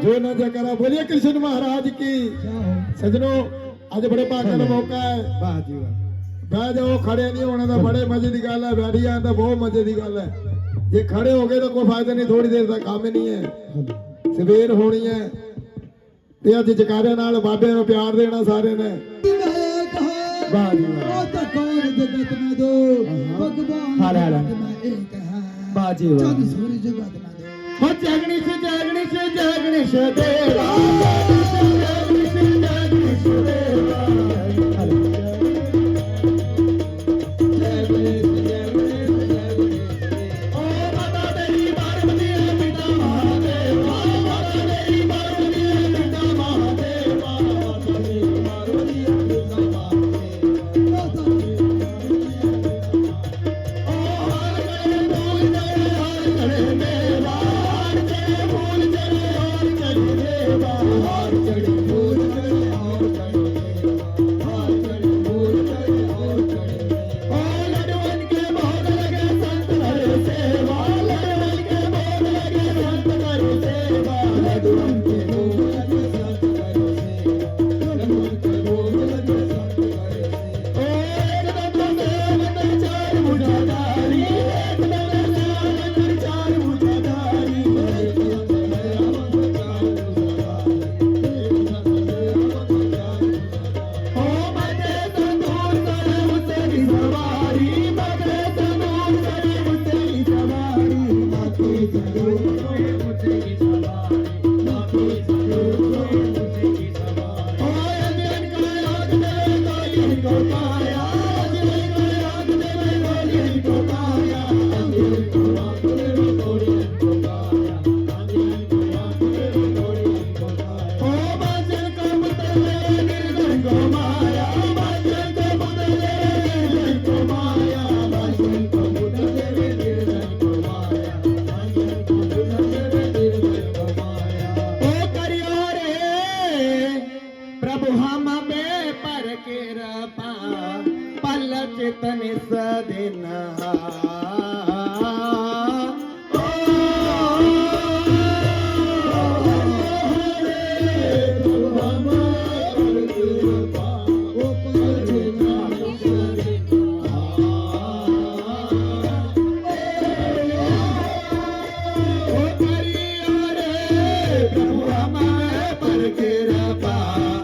जो न जयकारा बोलिए कृष्ण महाराज की। सजनों आज बड़े भाग्य का मौका है। वाह जी वाह। बह जाओ, खड़े नहीं होने का बड़े मजे की गल है। बैठी जाए तो बहुत मजे की गल है। जे खड़े हो गए तो कोई फायदा नहीं, थोड़ी देर तक काम ही नहीं है। सवेर होनी है ते अज जकारे नाल बाबे नूं प्यार देना सारे ने। वाह जी वाह। जगत में दो भगवान एक है। वाह जी वाह। चांद सूरज जगत में दो। हो जगनीश जगनीश जगनीश देवा, जगनीश जगनीश देवा। चितन सदिना पर कृपा